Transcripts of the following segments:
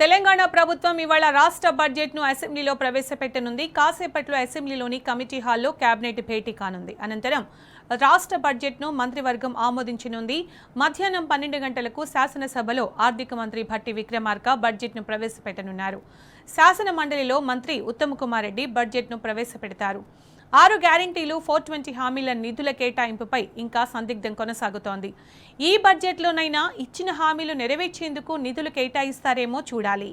తెలంగాణ ప్రభుత్వం ఇవాళ రాష్ట్ర బడ్జెట్ ను అసెంబ్లీలో ప్రవేశపెట్టనుంది. కాసేపట్లో అసెంబ్లీలోని కమిటీ హాల్లో కేబినెట్ భేటీ కానుంది. అనంతరం రాష్ట్ర బడ్జెట్ ను మంత్రివర్గం ఆమోదించనుంది. మధ్యాహ్నం 12 గంటలకు శాసనసభలో ఆర్థిక మంత్రి భట్టి విక్రమార్క బడ్జెట్ ను ప్రవేశపెట్టనున్నారు. శాసన మండలిలో మంత్రి ఉత్తమ్ కుమార్ రెడ్డి బడ్జెట్ ను ప్రవేశపెడతారు. 6 గ్యారంటీలు 420 హామీల నిధుల కేటాయింపుపై ఇంకా సందిగ్ధం కొనసాగుతోంది. ఈ బడ్జెట్లోనైనా ఇచ్చిన హామీలు నెరవేర్చేందుకు నిధులు కేటాయిస్తారేమో చూడాలి.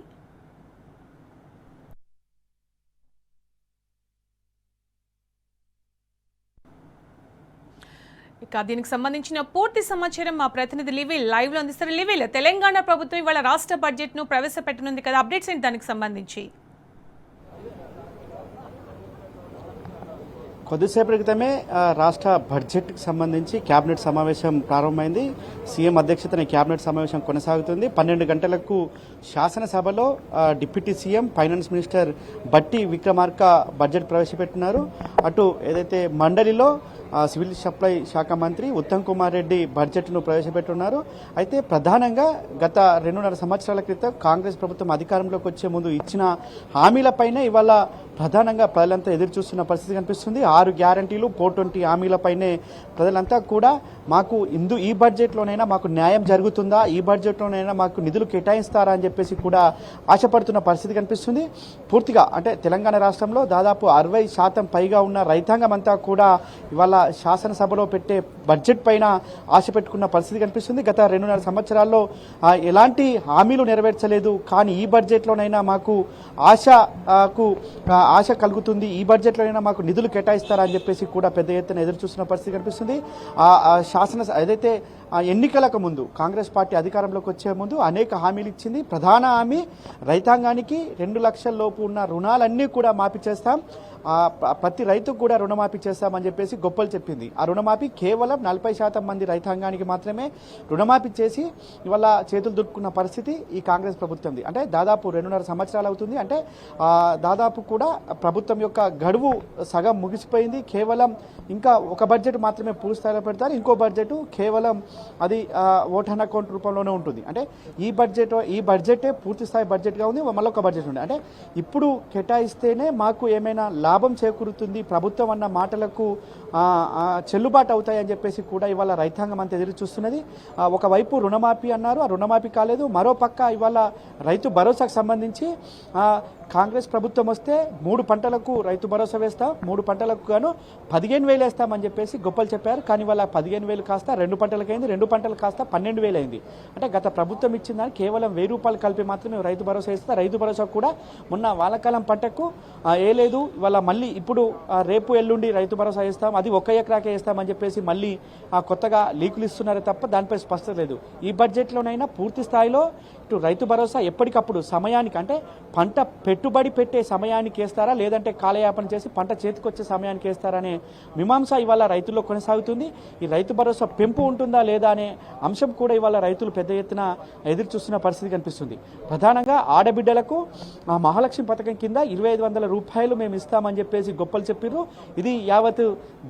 ఇక దీనికి సంబంధించిన పూర్తి సమాచారం మా ప్రతినిధి లివిల్ లైవ్ లో అందిస్తారు. లివిల్, తెలంగాణ ప్రభుత్వం ఇవాళ రాష్ట్ర బడ్జెట్ ను ప్రవేశపెట్టనుంది కదా, అప్డేట్స్ ఏంటి దానికి సంబంధించి? కొద్దిసేపటి క్రితమే రాష్ట్ర బడ్జెట్కి సంబంధించి కేబినెట్ సమావేశం ప్రారంభమైంది. సీఎం అధ్యక్షతన కేబినెట్ సమావేశం కొనసాగుతుంది. 12 గంటలకు శాసనసభలో deputy CM finance minister Bhatti Vikramarka budget ప్రవేశపెట్టినారు. అటు ఏదైతే మండలిలో సివిల్ సప్లై శాఖ మంత్రి ఉత్తమ్ కుమార్ రెడ్డి బడ్జెట్ను ప్రవేశపెట్టున్నారు. అయితే ప్రధానంగా గత 2.5 సంవత్సరాల క్రితం కాంగ్రెస్ ప్రభుత్వం అధికారంలోకి వచ్చే ముందు ఇచ్చిన హామీలపైనే ఇవాళ ప్రధానంగా ప్రజలంతా ఎదురు చూస్తున్న పరిస్థితి కనిపిస్తుంది. 6 గ్యారంటీలు 420 హామీలపైనే ప్రజలంతా కూడా మాకు ఈ బడ్జెట్లోనైనా మాకు న్యాయం జరుగుతుందా, ఈ బడ్జెట్లోనైనా మాకు నిధులు కేటాయిస్తారా అని చెప్పేసి కూడా ఆశపడుతున్న పరిస్థితి కనిపిస్తుంది. పూర్తిగా అంటే తెలంగాణ రాష్ట్రంలో దాదాపు 60% పైగా ఉన్న రైతాంగం అంతా కూడా ఇవాళ శాసనసభలో పెట్టే బడ్జెట్ పైన ఆశ పెట్టుకున్న పరిస్థితి కనిపిస్తుంది. గత 2.5 సంవత్సరాల్లో ఎలాంటి హామీలు నెరవేర్చలేదు, కానీ ఈ బడ్జెట్లోనైనా మాకు ఆశ కలుగుతుంది, ఈ బడ్జెట్లోనైనా మాకు నిధులు కేటాయిస్తారా అని చెప్పేసి కూడా పెద్ద ఎత్తున ఎదురు చూస్తున్న పరిస్థితి కనిపిస్తుంది. ఏదైతే ఎన్నికలకు ముందు కాంగ్రెస్ పార్టీ అధికారంలోకి వచ్చే ముందు అనేక హామీలు ఇచ్చింది. ప్రధాన హామీ రైతాంగానికి 2 లక్షల లోపు ఉన్న రుణాలన్నీ కూడా మాఫీ చేస్తాం, ప్రతి రైతుకు కూడా రుణమాఫీ చేస్తామని చెప్పేసి గొప్పలు చెప్పింది. ఆ రుణమాఫీ కేవలం 40% మంది రైతాంగానికి మాత్రమే రుణమాఫీ చేసి ఇవాళ చేతులు దులుపుకున్న పరిస్థితి ఈ కాంగ్రెస్ ప్రభుత్వంది. అంటే దాదాపు 2.5 సంవత్సరాలు అవుతుంది. అంటే దాదాపు కూడా ప్రభుత్వం యొక్క గడువు సగం ముగిసిపోయింది. కేవలం ఇంకా ఒక బడ్జెట్ మాత్రమే పూర్తి స్థాయిలో పెడతారు. ఇంకో బడ్జెట్ కేవలం అది ఓటాన్ అకౌంట్ రూపంలోనే ఉంటుంది. అంటే ఈ బడ్జెటే పూర్తి స్థాయి బడ్జెట్గా ఉంది. మళ్ళీ ఒక బడ్జెట్ ఉంది. అంటే ఇప్పుడు కేటాయిస్తేనే మాకు ఏమైనా లాభం చేకూరుతుంది, ప్రభుత్వం అన్న మాటలకు చెల్లుబాటు అవుతాయని చెప్పేసి కూడా ఇవాళ రైతాంగం అంతా ఎదురు చూస్తున్నది. ఒకవైపు రుణమాఫీ అన్నారు, ఆ రుణమాఫీ కాలేదు. మరోపక్క ఇవాళ రైతు భరోసాకు సంబంధించి కాంగ్రెస్ ప్రభుత్వం వస్తే 3 పంటలకు రైతు భరోసా వేస్తాం, 3 పంటలకు గాను 15,000 వేస్తామని చెప్పేసి గొప్పలు చెప్పారు. కానీ వాళ్ళ 15,000 కాస్త 2 పంటలకైంది, 2 పంటలు కాస్త 12,000 అయింది. అంటే గత ప్రభుత్వం ఇచ్చిందని కేవలం 1,000 రూపాయలు కలిపి మాత్రమే రైతు భరోసా ఇస్తారు. రైతు భరోసా కూడా మొన్న వానాకాలం పంటకు లేదు, ఇవాళ మళ్ళీ ఇప్పుడు రేపు ఎల్లుండి రైతు భరోసా ఇస్తాం, అది 1 ఎకరాకే ఇస్తామని చెప్పేసి మళ్ళీ కొత్తగా లీకులు ఇస్తున్నారే తప్ప దానిపై స్పష్టత లేదు. ఈ బడ్జెట్లోనైనా పూర్తి స్థాయిలో ఇటు రైతు భరోసా ఎప్పటికప్పుడు సమయానికి, అంటే పంట పెట్టుబడి పెట్టే సమయానికి వేస్తారా, లేదంటే కాలయాపన చేసి పంట చేతికొచ్చే సమయానికి వేస్తారా అనే మీమాంస ఇవాళ రైతుల్లో కొనసాగుతుంది. ఈ రైతు భరోసా పెంపు ఉంటుందా లేదా అనే అంశం కూడా ఇవాళ రైతులు పెద్ద ఎత్తున ఎదురు చూస్తున్న పరిస్థితి కనిపిస్తుంది. ప్రధానంగా ఆడబిడ్డలకు మహాలక్ష్మి పథకం కింద 2,500 రూపాయలు మేము ఇస్తామని చెప్పేసి గొప్పలు చెప్పిర్రు. ఇది యావత్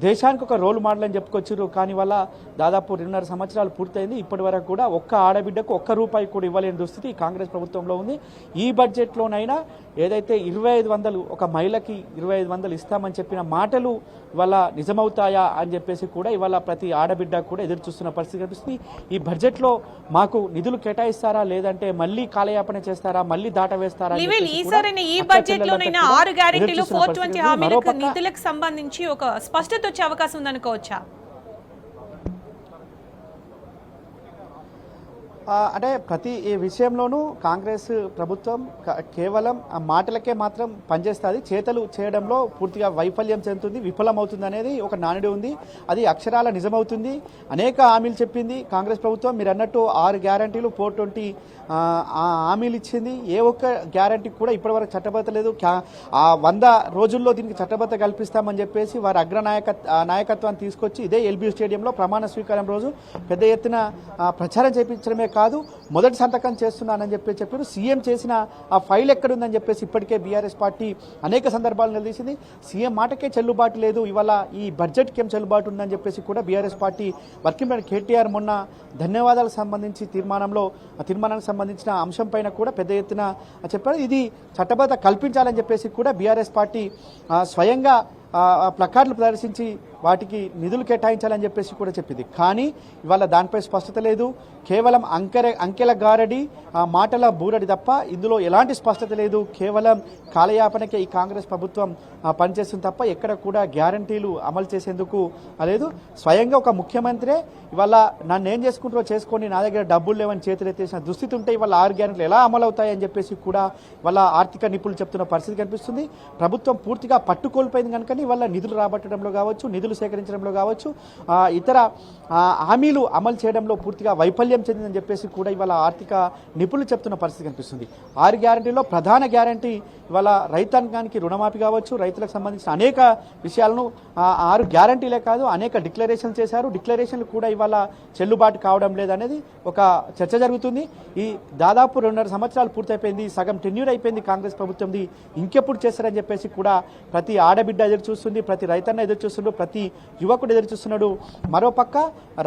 దేశానికి ఒక రోల్ మోడల్ అని చెప్పుకొచ్చిర్రు. కానీ వల్ల దాదాపు 2.5 సంవత్సరాలు పూర్తయింది. ఇప్పటి వరకు కూడా ఒక్క ఆడబిడ్డకు 1 రూపాయి కూడా ఇవ్వలేని దుస్థితి కాంగ్రెస్ ప్రభుత్వంలో ఉంది. ఈ బడ్జెట్లోనైనా ఏదైతే 2,500 ఒక మహిళకి 2,500 ఇస్తామని చెప్పిన మాటలు ఇవాళ నిజమవుతాయా అని చెప్పేసి కూడా ఇవాళ ప్రతి ఆడబిడ్డ కూడా ఎదురు చూస్తున్న పరిస్థితి కనిపిస్తుంది. ఈ బడ్జెట్లో మాకు నిధులు కేటాయిస్తారా, లేదంటే మళ్ళీ కాలయాపన చేస్తారా, మళ్ళీ దాట వేస్తారా? ఈ బడ్జెట్ లోనైనా 6 గ్యారెంటీలు 420 హామీలకు నిధులకు సంబంధించి ఒక స్పష్టత వచ్చే అవకాశం ఉందనుకోవచ్చా? అంటే ప్రతి విషయంలోనూ కాంగ్రెస్ ప్రభుత్వం కేవలం మాటలకే మాత్రం పనిచేస్తుంది, చేతలు చేయడంలో పూర్తిగా వైఫల్యం చెందుతుంది, విఫలమవుతుంది అనేది ఒక నానుడి ఉంది. అది అక్షరాల నిజమవుతుంది. అనేక హామీలు చెప్పింది కాంగ్రెస్ ప్రభుత్వం. మీరు అన్నట్టు 6 గ్యారంటీలు 420 హామీలు ఇచ్చింది. ఏ ఒక్క గ్యారంటీ కూడా ఇప్పటివరకు చట్టబద్ధత లేదు. 100 రోజుల్లో దీనికి చట్టబద్ధత కల్పిస్తామని చెప్పేసి వారి నాయకత్వాన్ని తీసుకొచ్చి ఇదే ఎల్బీ స్టేడియంలో ప్రమాణ స్వీకారం రోజు పెద్ద ఎత్తున ప్రచారం చేయించడమే కాదు మొదటి సంతకం చేస్తున్నానని చెప్పారు. సీఎం చేసిన ఆ ఫైల్ ఎక్కడుందని చెప్పేసి ఇప్పటికే బీఆర్ఎస్ పార్టీ అనేక సందర్భాలు నిలదీసింది. సీఎం మాటకే చెల్లుబాటు లేదు, ఇవాళ ఈ బడ్జెట్కి ఏం చెల్లుబాటు ఉందని చెప్పేసి కూడా BRS party working president KTR మొన్న ధన్యవాదాలకు సంబంధించి తీర్మానానికి సంబంధించిన అంశం పైన కూడా పెద్ద ఎత్తున చెప్పారు. ఇది చట్టబద్ధత కల్పించాలని చెప్పేసి కూడా బీఆర్ఎస్ పార్టీ స్వయంగా ప్లకార్డులు ప్రదర్శించి వాటికి నిధులు కేటాయించాలని చెప్పేసి కూడా చెప్పింది. కానీ ఇవాళ దానిపై స్పష్టత లేదు. కేవలం అంకెల గారడి, మాటల బూరడి తప్ప ఇందులో ఎలాంటి స్పష్టత లేదు. కేవలం కాలయాపనకే ఈ కాంగ్రెస్ ప్రభుత్వం పనిచేస్తుంది తప్ప ఎక్కడ కూడా గ్యారంటీలు అమలు చేసేందుకు లేదు. స్వయంగా ఒక ముఖ్యమంత్రే ఇవాళ నన్ను ఏం చేసుకుంటారో చేసుకొని నా దగ్గర డబ్బులు లేవని చేతులెత్తేసిన దుస్థితి ఉంటే ఇవాళ 6 గ్యారెంటీలు ఎలా అమలు అవుతాయని చెప్పేసి కూడా వాళ్ళ ఆర్థిక నిపుణులు చెప్తున్న పరిస్థితి కనిపిస్తుంది. ప్రభుత్వం పూర్తిగా పట్టుకోల్పోయింది కనుక ఇవాళ నిధులు రాబట్టడంలో కావచ్చు, నిధులు సేకరించడంలో కావచ్చు, ఇతర హామీలు అమలు చేయడంలో పూర్తిగా వైఫల్యం చెందిందని చెప్పేసి కూడా ఇవాళ ఆర్థిక నిపుణులు చెప్తున్న పరిస్థితి కనిపిస్తుంది. 6 గ్యారెంటీలో ప్రధాన గ్యారెంటీ ఇవాళ రైతాంగానికి రుణమాఫీ కావచ్చు, రైతులకు సంబంధించిన అనేక విషయాలను 6 గ్యారెంటీలే కాదు అనేక డిక్లరేషన్లు చేశారు. డిక్లరేషన్లు కూడా ఇవాళ చెల్లుబాటు కావడం లేదనేది ఒక చర్చ జరుగుతుంది. ఈ దాదాపు 2.5 సంవత్సరాలు పూర్తయిపోయింది, సగం టెన్యూర్ అయిపోయింది కాంగ్రెస్ ప్రభుత్వంది. ఇంకెప్పుడు చేస్తారని చెప్పేసి కూడా ప్రతి ఆడబిడ్డ ఎదురు చూస్తుంది, ప్రతి రైతన్న ఎదురు చూస్తున్నాడు, ప్రతి యువకుడు ఎదురు చూస్తున్నాడు. మరోపక్క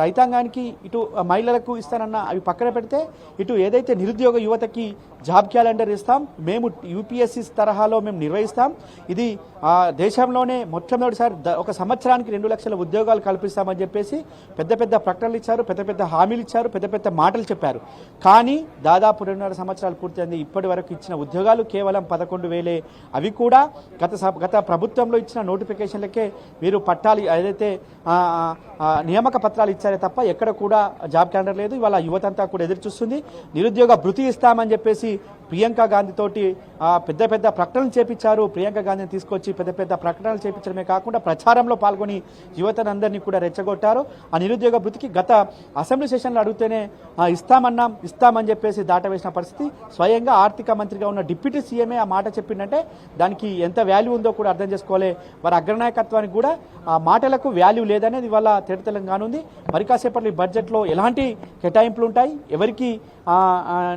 రైతాంగానికి ఇటు మహిళలకు ఇస్తానన్న అవి పక్కన పెడితే ఇటు ఏదైతే నిరుద్యోగ యువతకి జాబ్ క్యాలెండర్ ఇస్తాం, మేము యూపీఎస్సీ తరహాలో మేము నిర్వహిస్తాం, ఇది దేశంలోనే మొట్టమొదటిసారి ఒక సంవత్సరానికి 2 లక్షల ఉద్యోగాలు కల్పిస్తామని చెప్పేసి పెద్ద పెద్ద ప్రకటనలు ఇచ్చారు, పెద్ద పెద్ద హామీలు ఇచ్చారు, పెద్ద పెద్ద మాటలు చెప్పారు. కానీ దాదాపు 2.5 సంవత్సరాలు పూర్తయింది. ఇప్పటి వరకు ఇచ్చిన ఉద్యోగాలు కేవలం 11,000. అవి కూడా గత ప్రభుత్వంలో ఇచ్చిన నోటిఫికేషన్లకే వీరు పట్టాలి ఏదైతే నియామక పత్రాలు ఇచ్చారే తప్ప ఎక్కడ కూడా జాబ్ క్యాలెండర్ లేదు. ఇవాళ యువతంతా కూడా ఎదురు చూస్తుంది. నిరుద్యోగ భృతి ఇస్తామని చెప్పేసి ప్రియాంక గాంధీ తోటి పెద్ద పెద్ద ప్రకటనలు చేపించారు. ప్రియాంక గాంధీని తీసుకొచ్చి పెద్ద పెద్ద ప్రకటనలు చేపించడమే కాకుండా ప్రచారంలో పాల్గొని యువతనందరినీ కూడా రెచ్చగొట్టారు. ఆ నిరుద్యోగ భృతికి గత అసెంబ్లీ సెషన్లో అడిగితేనే ఇస్తామని చెప్పేసి దాటవేసిన పరిస్థితి. స్వయంగా ఆర్థిక మంత్రిగా ఉన్న డిప్యూటీ సీఎంఏ ఆ మాట చెప్పిందంటే దానికి ఎంత వాల్యూ ఉందో కూడా అర్థం చేసుకోవాలి. వారి అగ్రనాయకత్వానికి కూడా ఆ మాటలకు వాల్యూ లేదనేది ఇవాళ తెలంగాణ ఉంది. మరి కాసేపట్లో ఈ బడ్జెట్లో ఎలాంటి కేటాయింపులు ఉంటాయి, ఎవరికి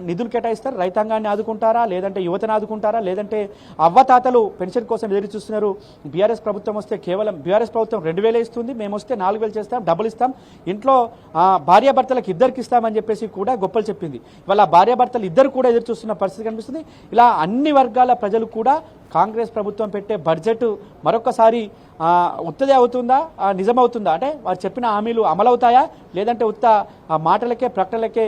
నిధులు కేటాయిస్తారు, రైతాంగాన్ని ఆదుకుంటారా, లేదంటే యువతను ఆదుకుంటారా, లేదంటే అవ్వతాతలు పెన్షన్ కోసం ఎదురు చూస్తున్నారు. బీఆర్ఎస్ ప్రభుత్వం వస్తే కేవలం బీఆర్ఎస్ ప్రభుత్వం 2,000 ఇస్తుంది, మేము వస్తే 4,000 చేస్తాం, డబ్బులు ఇస్తాం, ఇంట్లో భార్యాభర్తలకు ఇద్దరికి ఇస్తామని చెప్పేసి కూడా గొప్పలు చెప్పింది. ఇవాళ భార్యాభర్తలు ఇద్దరు కూడా ఎదురు చూస్తున్న పరిస్థితి కనిపిస్తుంది. ఇలా అన్ని వర్గాల ప్రజలు కూడా కాంగ్రెస్ ప్రభుత్వం పెట్టే బడ్జెట్ మరొకసారి ఉత్తదే అవుతుందా, నిజమవుతుందా, అంటే వారు చెప్పిన హామీలు అమలవుతాయా, లేదంటే ఉత్త మాటలకే ప్రకటనలకే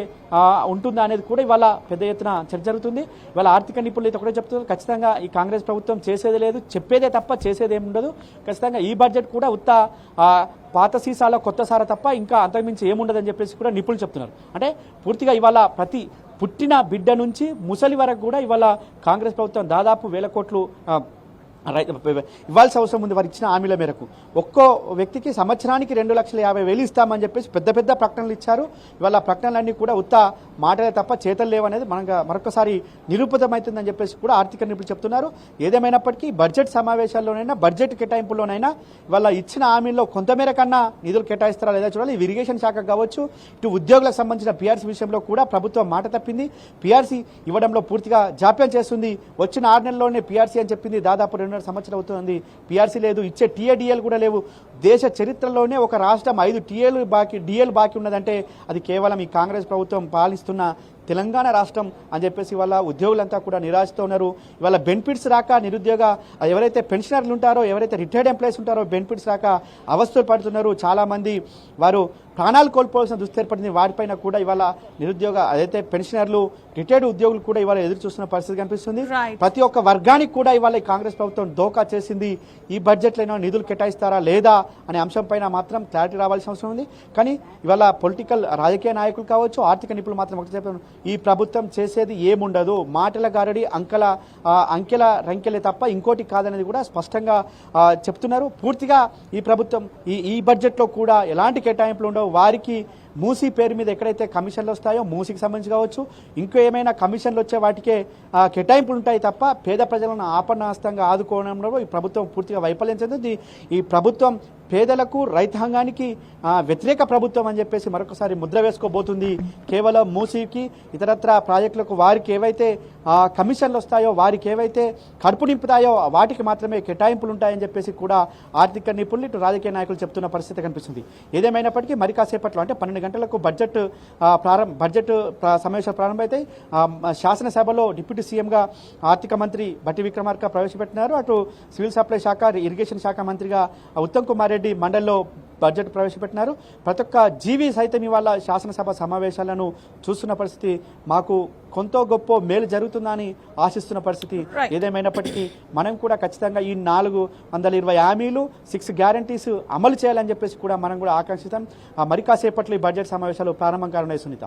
ఉంటుందా అనేది కూడా ఇవాళ పెద్ద ఎత్తున చర్చ జరుగుతుంది. ఇవాళ ఆర్థిక నిపుణులు అయితే ఒకటే చెప్తున్నారు, ఖచ్చితంగా ఈ కాంగ్రెస్ ప్రభుత్వం చేసేది లేదు, చెప్పేదే తప్ప చేసేది ఏమి ఉండదు. ఖచ్చితంగా ఈ బడ్జెట్ కూడా ఉత్త పాత సీసాల కొత్త సార తప్ప ఇంకా అంతకుమించి ఏముండదని చెప్పేసి కూడా నిపుణులు చెప్తున్నారు. అంటే పూర్తిగా ఇవాళ ప్రతి పుట్టిన బిడ్డ నుంచి ముసలి వరకు కూడా ఇవాళ కాంగ్రెస్ ప్రభుత్వం దాదాపు 1,000 కోట్లు ఇవ్వాల్సిన అవసరం ఉంది. వారు ఇచ్చిన హామీల మేరకు ఒక్కో వ్యక్తికి సంవత్సరానికి 2,50,000 ఇస్తామని చెప్పేసి పెద్ద పెద్ద ప్రకటనలు ఇచ్చారు. ఇవాళ ప్రకటనలన్నీ కూడా ఉత్త మాటలే తప్ప చేతలు లేవనేది మరొకసారి నిరూపితమవుతుందని చెప్పేసి కూడా ఆర్థిక నిపుణులు చెప్తున్నారు. ఏదేమైనప్పటికీ బడ్జెట్ సమావేశాల్లోనైనా బడ్జెట్ కేటాయింపుల్లోనైనా ఇవాళ ఇచ్చిన హామీల్లో కొంతమేర కన్నా నిధులు కేటాయిస్తారా లేదా చూడాలి. ఇరిగేషన్ శాఖ కావచ్చు, ఇటు ఉద్యోగులకు సంబంధించిన పీఆర్సీ విషయంలో కూడా ప్రభుత్వం మాట తప్పింది. పీఆర్సీ ఇవ్వడంలో పూర్తిగా జాప్యం చేస్తుంది. వచ్చిన 6 నెలల్లోనే పీఆర్సీ అని చెప్పింది, దాదాపు 2.5 సంవత్సరం అవుతుంది, పీఆర్సీ లేదు, ఇచ్చే టీఏడిఎల్ కూడా లేవు. దేశ చరిత్రలోనే ఒక రాష్ట్రం 5 డిఎల్ బాకీ ఉన్నదంటే అది కేవలం ఈ కాంగ్రెస్ ప్రభుత్వం పాలిస్తున్న తెలంగాణ రాష్ట్రం అని చెప్పేసి ఇవాళ ఉద్యోగులంతా కూడా నిరాశతో ఉన్నారు. ఇవాళ బెనిఫిట్స్ రాక నిరుద్యోగ ఎవరైతే పెన్షనర్లు ఉంటారో, ఎవరైతే రిటైర్డ్ ఎంప్లాయీస్ ఉంటారో బెనిఫిట్స్ రాక అవస్థలు పడుతున్నారు. చాలామంది వారు ప్రాణాలు కోల్పోవాల్సిన దుస్థితి ఏర్పడింది. వారిపైన కూడా ఇవాళ నిరుద్యోగ అదైతే పెన్షనర్లు, రిటైర్డ్ ఉద్యోగులు కూడా ఇవాళ ఎదురు చూస్తున్న పరిస్థితి కనిపిస్తుంది. ప్రతి ఒక్క వర్గానికి కూడా ఇవాళ ఈ కాంగ్రెస్ ప్రభుత్వం దోకా చేసింది. ఈ బడ్జెట్లో నిధులు కేటాయిస్తారా లేదా అనే అంశం పైన మాత్రం క్లారిటీ రావాల్సిన అవసరం ఉంది. కానీ ఇవాళ పొలిటికల్ రాజకీయ నాయకులు కావచ్చు, ఆర్థిక నిపుణులు మాత్రం ఒకటి చెప్పారు, ఈ ప్రభుత్వం చేసేది ఏముండదు, మాటల గారడి అంకెల రంకెలే తప్ప ఇంకోటి కాదనేది కూడా స్పష్టంగా చెప్తున్నారు. పూర్తిగా ఈ ప్రభుత్వం ఈ బడ్జెట్లో కూడా ఎలాంటి కేటాయింపులు ఉండవు. వారికి మూసీ పేరు మీద ఎక్కడైతే కమిషన్లు వస్తాయో, మూసీకి సంబంధించి కావచ్చు, ఇంకో ఏమైనా కమిషన్లు వచ్చే వాటికే కేటాయింపులు ఉంటాయి తప్ప పేద ప్రజలను ఆపన్నాస్తంగా ఆదుకోవడంలో ఈ ప్రభుత్వం పూర్తిగా వైఫల్యం చెందింది. ఈ ప్రభుత్వం పేదలకు రైతాంగానికి వ్యతిరేక ప్రభుత్వం అని చెప్పేసి మరొకసారి ముద్ర వేసుకోబోతుంది. కేవలం మూసీకి ఇతరత్ర ప్రాజెక్టులకు వారికి ఏవైతే కమిషన్లు వస్తాయో, వారికి ఏవైతే కడుపు నింపుతాయో వాటికి మాత్రమే కేటాయింపులు ఉంటాయని చెప్పేసి కూడా ఆర్థిక నిపుణులు ఇటు రాజకీయ నాయకులు చెప్తున్న పరిస్థితి కనిపిస్తుంది. ఏదేమైనప్పటికీ మరి కాసేపట్లో అంటే 12 గంటలకు బడ్జెట్ సమావేశాలు ప్రారంభమవుతాయి. శాసనసభలో డిప్యూటీ సీఎంగా ఆర్థిక మంత్రి బట్టి విక్రమార్క ప్రవేశపెట్టినారు. అటు సివిల్ సప్లై శాఖ, ఇరిగేషన్ శాఖ మంత్రిగా ఉత్తమ్ కుమార్ రెడ్డి మండలిలో బడ్జెట్ ప్రవేశపెట్టినారు. ప్రతి ఒక్క జీవి సైతం ఇవాళ శాసనసభ సమావేశాలను చూస్తున్న పరిస్థితి. మాకు కొంత గొప్ప మేలు జరుగుతుందని ఆశిస్తున్న పరిస్థితి. ఏదేమైనప్పటికీ మనం కూడా ఖచ్చితంగా ఈ 420 హామీలు 6 గ్యారంటీస్ అమలు చేయాలని చెప్పేసి కూడా మనం కూడా ఆకాంక్షిస్తాం. మరి కాసేపట్లో ఈ బడ్జెట్ సమావేశాలు ప్రారంభం కానున్నాయి. సునీత.